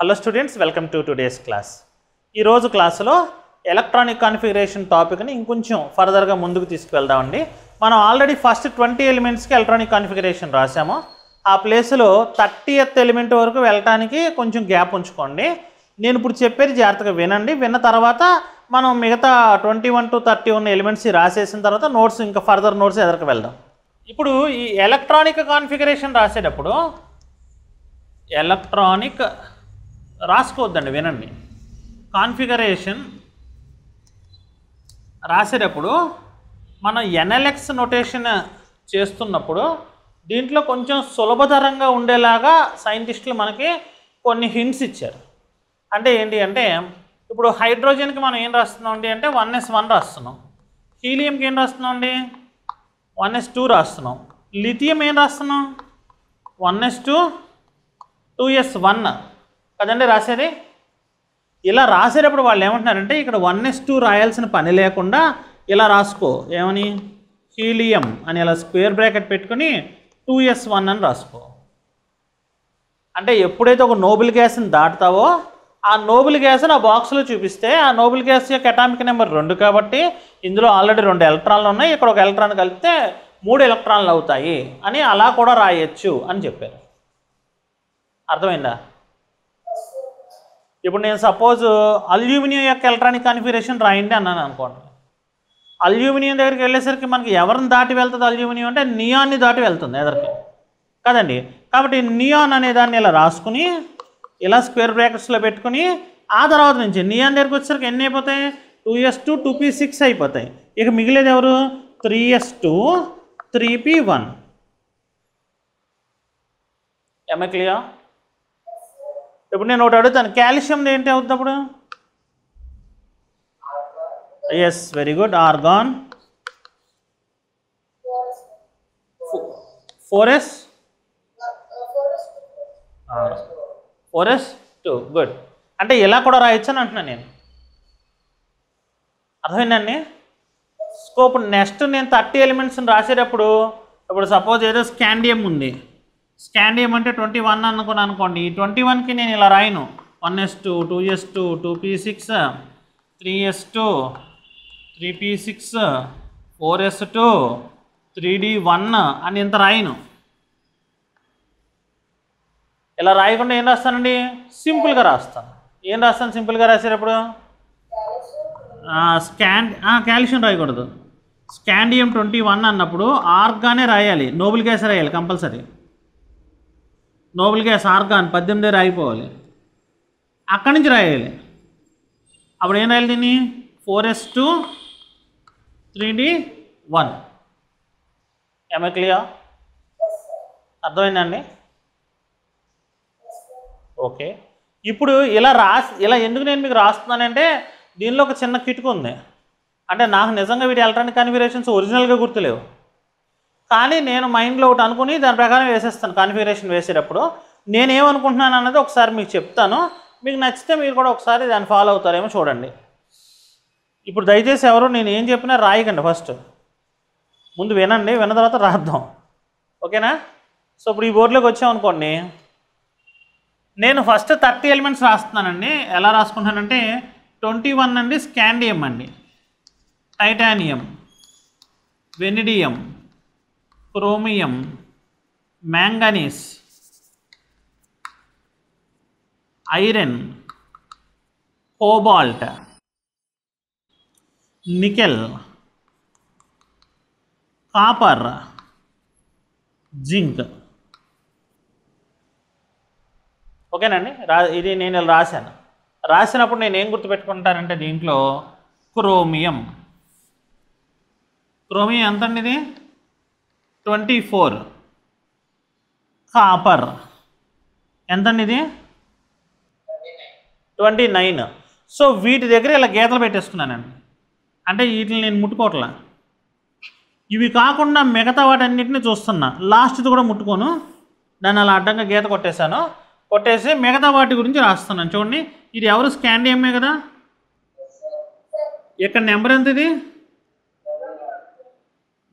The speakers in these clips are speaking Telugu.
Hello students, welcome to today's class. ఈరోజు క్లాసులో ఎలక్ట్రానిక్ కాన్ఫిగరేషన్ టాపిక్ని ఇంకొంచెం ఫర్దర్గా ముందుకు తీసుకువెళ్దామండి. మనం ఆల్రెడీ ఫస్ట్ 20 ఎలిమెంట్స్కి ఎలక్ట్రానిక్ కాన్ఫిగరేషన్ రాసాము. ఆ ప్లేస్లో 30th ఎలిమెంట్ వరకు వెళ్ళటానికి కొంచెం గ్యాప్ ఉంచుకోండి. నేను ఇప్పుడు చెప్పేది జాగ్రత్తగా వినండి. విన్న తర్వాత మనం మిగతా 21 to 30 ఉన్న ఎలిమెంట్స్ రాసేసిన తర్వాత నోట్స్, ఇంకా ఫర్దర్ నోట్స్ ఎదురుకు వెళ్దాం. ఇప్పుడు ఈ ఎలక్ట్రానిక్ కాన్ఫిగరేషన్ రాసేటప్పుడు ఎలక్ట్రానిక్ రాసుకోవద్దండి, వినండి. కాన్ఫిగరేషన్ రాసేటప్పుడు మనం ఎన్ఎల్ఎక్స్ నోటేషన్ చేస్తున్నప్పుడు దీంట్లో కొంచెం సులభతరంగా ఉండేలాగా సైంటిస్టులు మనకి కొన్ని హింట్స్ ఇచ్చారు. అంటే ఏంటి అంటే, ఇప్పుడు హైడ్రోజన్కి మనం ఏం రాస్తున్నాం అండి అంటే 1s1 రాస్తున్నాం. హీలియంకి ఏం రాస్తున్నాం అండి 1s2 రాస్తున్నాం. లిథియం ఏం రాస్తున్నాం 1s2 2s1 కదండి రాసేది. ఇలా రాసేటప్పుడు వాళ్ళు ఏమంటున్నారంటే, ఇక్కడ 1s2 రాయాల్సిన పని లేకుండా ఇలా రాసుకో, ఏమని హీలియం అని ఇలా స్క్వేర్ బ్రాకెట్ పెట్టుకుని 2s1 అని రాసుకో. అంటే ఎప్పుడైతే ఒక నోబుల్ గ్యాస్ని దాటుతావో ఆ నోబుల్ గ్యాస్ని ఆ బాక్స్లో చూపిస్తే ఆ నోబుల్ గ్యాస్ యొక్క అటామిక్ నెంబర్ 2 కాబట్టి ఇందులో ఆల్రెడీ 2 ఎలక్ట్రాన్లు ఉన్నాయి, ఇక్కడ ఒక ఎలక్ట్రాన్ కలిపితే 3 ఎలక్ట్రాన్లు అవుతాయి అని అలా కూడా రాయొచ్చు అని చెప్పారు. అర్థమైందా? ఇప్పుడు నేను సపోజ్ అల్యూమినియం యొక్క ఎలక్ట్రానిక్ కాన్ఫిగరేషన్ రాయండి అన్నాను అనుకోండి. అల్యూమినియం దగ్గరికి వెళ్ళేసరికి మనకి ఎవరిని దాటి వెళ్తుంది అల్యూమినియం అంటే నియాన్ని దాటి వెళ్తుంది ఎదరికి కదండి. కాబట్టి నియాన్ అనే దాన్ని ఇలా రాసుకుని ఇలా స్క్వేర్ బ్రాకెట్స్లో పెట్టుకుని ఆ తర్వాత నుంచి నియాన్ దగ్గరికి వచ్చేసరికి ఎన్ని అయిపోతాయి 2s2 2p6 అయిపోతాయి. ఇక మిగిలేదు ఎవరు 3s2 3p1. ఏమై క్లియర్? ఇప్పుడు నేను ఒకటి అడుగుతాను, కాల్షియం ఏంటి అవుతుంది అప్పుడు? Yes, very good, argon. 4s2 good. అంటే ఇలా కూడా రాయొచ్చు అని అంటున్నాను నేను. అర్థమైందండి? స్కోప్ నెక్స్ట్ నేను 30 ఎలిమెంట్స్ని రాసేటప్పుడు, ఇప్పుడు సపోజ్ ఏదో స్కాండియం ఉంది, స్కాండియం అంటే 21 అనుకున్నాను అనుకోండి. ఈ 21కి నేను ఇలా రాయను 1s2 2s2 2p6 3s2 3p6 4s2 3d1 అని ఇంత రాయను. ఇలా రాయకుండా ఏం రాస్తానండి, సింపుల్గా రాస్తాను. ఏం రాస్తాను సింపుల్గా రాసేటప్పుడు? కాల్షియం రాయకూడదు. స్కాండియం 21 అన్నప్పుడు ఆర్గానే రాయాలి, నోబుల్ గ్యాస్ రాయాలి కంపల్సరీ. నోబుల్ గ్యాస్ ఆర్గాన్ 18 రాయిపోవాలి, అక్కడి నుంచి రాయాలి. అప్పుడు ఏం రాయాలి దీన్ని 4s2 3d1. ఏమై క్లియర్? అర్థమైందండి? ఓకే. ఇప్పుడు ఇలా ఎందుకు నేను మీకు రాస్తున్నానంటే దీనిలో ఒక చిన్న కిటుకు ఉంది. అంటే నాకు నిజంగా వీటి ఎలక్ట్రానిక్ కాన్ఫిగరేషన్స్ ఒరిజినల్గా గుర్తులేవు, కానీ నేను మైండ్లో ఒకటి అనుకుని దాని ప్రకారం వేసేస్తాను. కాన్ఫిగరేషన్ వేసేటప్పుడు నేనేమనుకుంటున్నాను అన్నది ఒకసారి మీకు చెప్తాను. మీకు నచ్చితే మీరు కూడా ఒకసారి దాన్ని ఫాలో అవుతారేమో చూడండి. ఇప్పుడు దయచేసి ఎవరు నేను ఏం చెప్పినా రాయకండి, ఫస్ట్ ముందు వినండి, విన్న తర్వాత రాద్దాం, ఓకేనా? సో ఇప్పుడు ఈ బోర్డులోకి వచ్చామనుకోండి, నేను ఫస్ట్ 30 ఎలిమెంట్స్ రాస్తున్నానండి. ఎలా రాసుకుంటానంటే 21 అండి స్కాండియం అండి, titanium, vanadium, chromium, manganese, iron, cobalt, nickel, copper, zinc. ఓకేనండి? ఇది నేను రాశాను. రాసినప్పుడు నేను ఏం గుర్తుపెట్టుకుంటానంటే దీంట్లో క్రోమియం ఎంత అండి ఇది 24. కాపర్ ఎంతండి ఇది 29. సో వీటి దగ్గర ఇలా గీతలు పెట్టేసుకున్నానండి. అంటే వీటిని నేను ముట్టుకోవట్లా. ఇవి కాకుండా మిగతా వాటన్నిటిని చూస్తున్నా, లాస్ట్ది కూడా ముట్టుకోను. దాన్ని అలా అడ్డంగా గీత కొట్టేసి మిగతా వాటి గురించి రాస్తున్నాను. చూడండి, ఇది ఎవరు స్కాండియమే కదా. ఇక్కడ నెంబర్ ఎంత ఇది?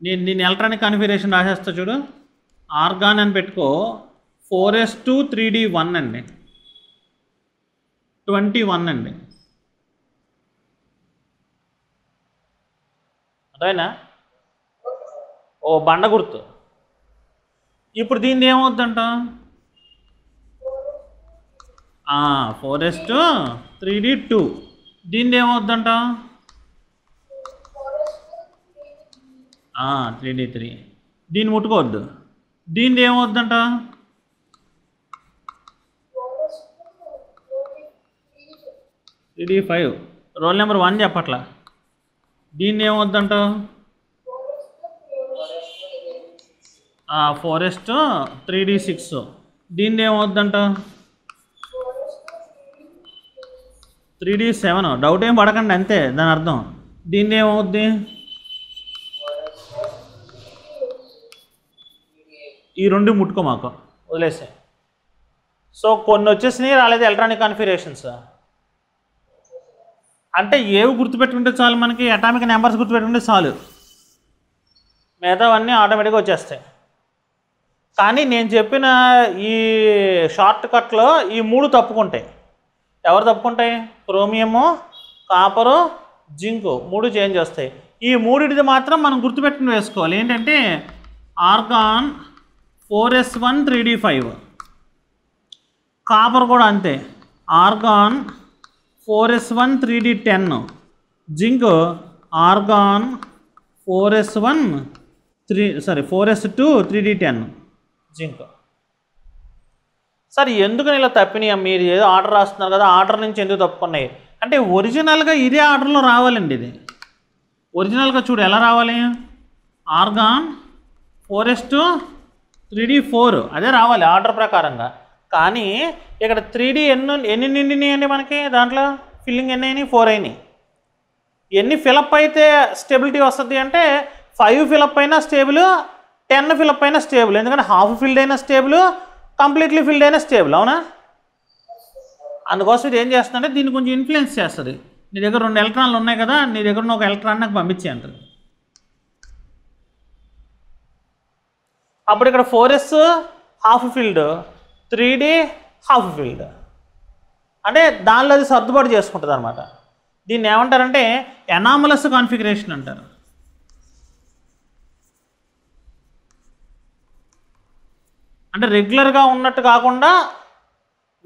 నేను ఎలక్ట్రానిక్ కాన్ఫిగరేషన్ రాసేస్తా చూడు. ఆర్గాన్ అని పెట్టుకో 4s2 3d1 అండి. 21 అండి. అదేనా? ఓ బండ గుర్తు. ఇప్పుడు దీన్ని ఏమవుద్దంట? 4:3D2. దీన్ని ఏమవుద్దంట? 3D3. దీన్ని ముట్టుకోవద్దు. దీన్ని ఏమవుద్దంట? 3D5. రోల్ నెంబర్ 1 చెప్పట్లా. దీన్ని ఏమవుద్దంట? 4:3D6. దీన్ని ఏమవుద్దంట? 3D7. డౌట్ ఏం పడకండి, అంతే దాని అర్థం. దీన్ని ఏమవుద్ది? ఈ రెండు ముట్టుకో మాకు, వదిలేసే. సో కొన్ని వచ్చేసినాయి, రాలేదు ఎలక్ట్రానిక్ కాన్ఫిగరేషన్స్. అంటే ఏవి గుర్తుపెట్టుకుంటే చాలు, మనకి అటామిక్ నెంబర్స్ గుర్తుపెట్టుకుంటే చాలు, మిగతావన్నీ ఆటోమేటిక్గా వచ్చేస్తాయి. కానీ నేను చెప్పిన ఈ షార్ట్ కట్లో ఈ 3 తప్పుకుంటాయి. ఎవరు తప్పుకుంటాయి? క్రోమియము, కాపరు, జింకు 3 చేంజ్ వస్తాయి. ఈ 3 మాత్రం మనం గుర్తుపెట్టుకుని వేసుకోవాలి. ఏంటంటే ఆర్గాన్ 4s1 3d5, కాపర్ కూడా అంతే, organ 4s1 3d10, zinc organ 4s2 3d10 zinc. Sir ఎందుకని ఇలా తప్పినాయి? మీరు ఏదో ఆర్డర్ రాస్తున్నారు కదా, ఆర్డర్ నుంచి ఎందుకు తప్పుకున్నాయి అంటే ఒరిజినల్గా ఇదే ఆర్డర్లో రావాలండి. ఇది ఒరిజినల్గా చూడు ఎలా రావాలి, ఆర్గాన్ 4s2 3d4 అదే రావాలి ఆర్డర్ ప్రకారంగా. కానీ ఇక్కడ 3d ఎన్ని నిండినాయి అండి మనకి? దాంట్లో ఫిల్లింగ్ ఎన్ని అయినాయి? 4 అయినాయి. ఎన్ని ఫిలప్ అయితే స్టెబిలిటీ వస్తుంది అంటే 5 ఫిలప్ అయినా స్టేబుల్, 10 ఫిలప్ అయినా స్టేబుల్. ఎందుకంటే హాఫ్ ఫిల్డ్ అయినా స్టేబుల్, కంప్లీట్లీ ఫిల్డ్ అయినా స్టేబుల్. అవునా? అందుకోసం ఇది ఏం చేస్తుందంటే దీన్ని కొంచెం ఇన్ఫ్లుయెన్స్ చేస్తుంది. నీ దగ్గర 2 ఎలక్ట్రాన్లు ఉన్నాయి కదా, నీ దగ్గర ఉన్న ఒక ఎలక్ట్రాన్ నాకు పంపించే అంటారు. అప్పుడు ఇక్కడ 4s half field, 3d half field, అంటే దానిలో అది సర్దుబాటు చేసుకుంటుంది అనమాట. దీన్ని ఏమంటారంటే ఎనామలస్ కాన్ఫిగరేషన్ అంటారు. అంటే రెగ్యులర్గా ఉన్నట్టు కాకుండా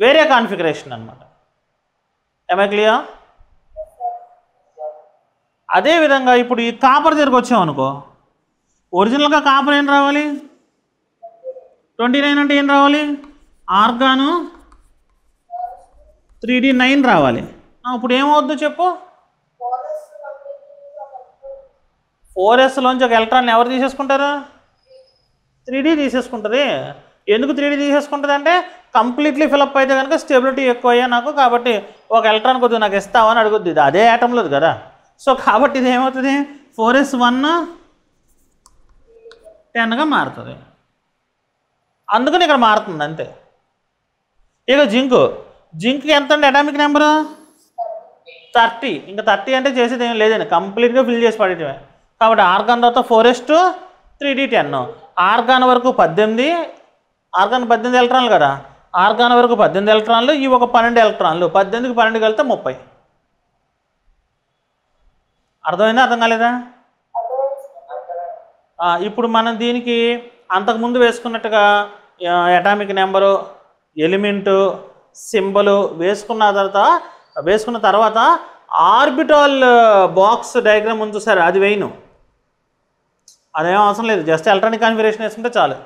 వేరే కాన్ఫిగరేషన్ అనమాట. ఏమై క్లియర్? అదేవిధంగా ఇప్పుడు ఈ కాపర్ దగ్గరకు వచ్చామనుకో, ఒరిజినల్గా కాపర్ ఏం రావాలి? 29 అంటే ఏం రావాలి? ఆర్గాను 3d9 రావాలి. ఇప్పుడు ఏమవుద్దు చెప్పు? 4sలోంచి ఒక ఎలక్ట్రాన్ ఎవరు తీసేసుకుంటారు? 3d తీసేసుకుంటుంది. ఎందుకు 3d తీసేసుకుంటుంది అంటే కంప్లీట్లీ ఫిలప్ అయితే కనుక స్టెబిలిటీ ఎక్కువ అయ్యా నాకు, కాబట్టి ఒక ఎలక్ట్రాన్ కొద్దిగా నాకు ఇస్తావని అడుగుద్ది. ఇది అదే ఆటంలో కదా. సో కాబట్టి ఇది ఏమవుతుంది? 4s1 10గా మారుతుంది. అందుకని ఇక్కడ మారుతుంది అంతే. ఇక జింక్ ఎంత అండి అటామిక్ నెంబరు? 30. ఇంకా 30 అంటే చేసేది ఏం లేదండి, కంప్లీట్గా ఫిల్ చేసి పడేయటమే. కాబట్టి ఆర్గాన్ తర్వాత 4s2 3d10, ఆర్గాన్ వరకు 18, ఆర్గాన్ 18 ఎలక్ట్రాన్లు కదా, ఆర్గాన్ వరకు 18 ఎలక్ట్రాన్లు, ఇవి ఒక 12 ఎలక్ట్రాన్లు, 18కి 12 కలిపితే 30. అర్థమైందా? అర్థం కాలేదా? ఇప్పుడు మనం దీనికి అంతకుముందు వేసుకున్నట్టుగా అటామిక్ నెంబరు, ఎలిమెంటు, సింబలు వేసుకున్న తర్వాత ఆర్బిటాల్ బాక్స్ డయాగ్రామ్ ఉంది సార్, అది వేయను, అదేం అవసరం లేదు. జస్ట్ ఎలక్ట్రానిక్ కాన్ఫిగరేషన్ వేసుకుంటే చాలు.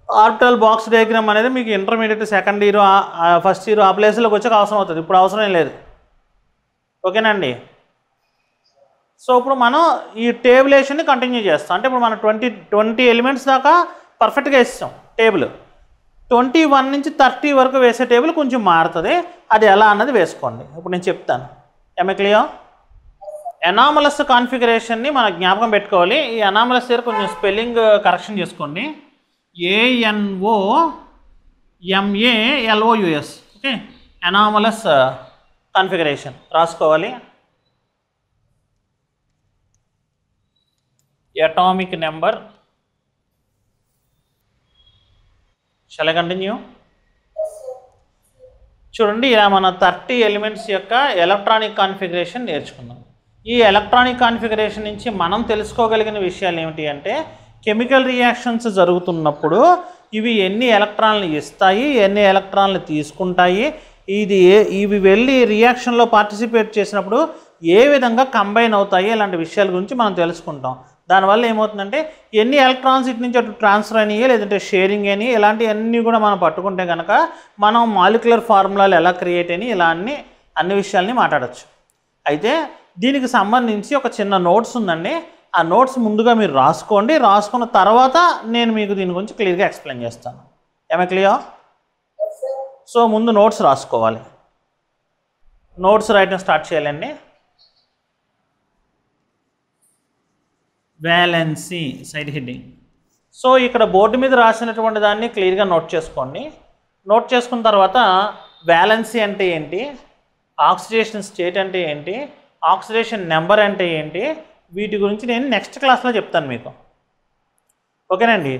ఆర్బిటాల్ బాక్స్ డయాగ్రామ్ అనేది మీకు intermediate second year first year ఆ ప్లేస్లోకి వచ్చాక అవసరం అవుతుంది, ఇప్పుడు అవసరం లేదు. ఓకేనండి? సో ఇప్పుడు మనం ఈ టేబులేషన్ని కంటిన్యూ చేస్తాం. అంటే ఇప్పుడు మనం 20 ఎలిమెంట్స్ దాకా పర్ఫెక్ట్గా వేస్తాం టేబుల్. 21 నుంచి 30 వరకు వేసే టేబుల్ కొంచెం మారుతుంది, అది ఎలా అన్నది వేసుకోండి. ఇప్పుడు నేను చెప్తాను. ఏమై క్లియర్? ఎనామలస్ కాన్ఫిగరేషన్ని మనం జ్ఞాపకం పెట్టుకోవాలి. ఈ ఎనామలస్ దగ్గర కొంచెం స్పెల్లింగ్ కరెక్షన్ చేసుకోండి. ANOMALOUS. ఓకే, ఎనామలస్ కాన్ఫిగరేషన్ రాసుకోవాలి. Atomic number. Shall I continue? చూడండి ఇలా మన 30 ఎలిమెంట్స్ యొక్క ఎలక్ట్రానిక్ కాన్ఫిగరేషన్ నేర్చుకున్నాం. ఈ ఎలక్ట్రానిక్ కాన్ఫిగరేషన్ నుంచి మనం తెలుసుకోగలిగిన విషయాలు ఏమిటి అంటే కెమికల్ రియాక్షన్స్ జరుగుతున్నప్పుడు ఇవి ఎన్ని ఎలక్ట్రాన్లు ఇస్తాయి, ఎన్ని ఎలక్ట్రాన్లు తీసుకుంటాయి, ఇవి వెళ్ళి రియాక్షన్లో పార్టిసిపేట్ చేసినప్పుడు ఏ విధంగా కంబైన్ అవుతాయి, ఇలాంటి విషయాల గురించి మనం తెలుసుకుంటాం. దానివల్ల ఏమవుతుందంటే ఎన్ని ఎలక్ట్రాన్స్ ఇటు నుంచి అటు ట్రాన్స్ఫర్ అయినాయి లేదంటే షేరింగ్ అయినాయి ఇలాంటివన్నీ కూడా మనం పట్టుకుంటే కనుక మనం మాలిక్యులర్ ఫార్ములాలు ఎలా క్రియేట్ అయినాయి ఇలా అన్ని విషయాల్ని మాట్లాడచ్చు. అయితే దీనికి సంబంధించి ఒక చిన్న నోట్స్ ఉందండి. ఆ నోట్స్ ముందుగా మీరు రాసుకోండి. రాసుకున్న తర్వాత నేను మీకు దీని గురించి క్లియర్గా ఎక్స్ప్లెయిన్ చేస్తాను. ఏమే క్లియర్? సో ముందు నోట్స్ రాసుకోవాలి. నోట్స్ రాయటం స్టార్ట్ చేయాలండి. Valency side heading. సో ఇక్కడ బోర్డు మీద రాసినటువంటి దాన్ని క్లియర్గా నోట్ చేసుకోండి. నోట్ చేసుకున్న తర్వాత వ్యాలెన్సీ అంటే ఏంటి, ఆక్సిడేషన్ స్టేట్ అంటే ఏంటి, ఆక్సిడేషన్ నెంబర్ అంటే ఏంటి, వీటి గురించి నేను నెక్స్ట్ క్లాస్లో చెప్తాను మీకు. ఓకేనండి.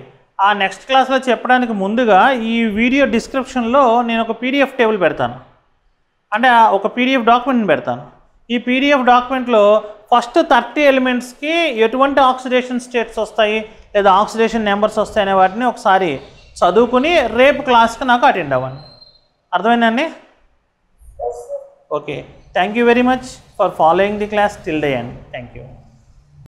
ఆ నెక్స్ట్ క్లాస్లో చెప్పడానికి ముందుగా ఈ వీడియో డిస్క్రిప్షన్లో నేను ఒక పీడిఎఫ్ టేబుల్ పెడతాను, అంటే ఒక పీడిఎఫ్ డాక్యుమెంట్ని పెడతాను. ఈ పీడిఎఫ్ డాక్యుమెంట్లో ఫస్ట్ 30 ఎలిమెంట్స్కి ఎటువంటి ఆక్సిడేషన్ స్టేట్స్ వస్తాయి లేదా ఆక్సిడేషన్ నెంబర్స్ వస్తాయి అనే వాటిని ఒకసారి చదువుకుని రేపు క్లాస్కి నాకు అటెండ్ అవ్వండి. అర్థమైందండి? Okay. Thank you very much for following the class till the end. Thank you.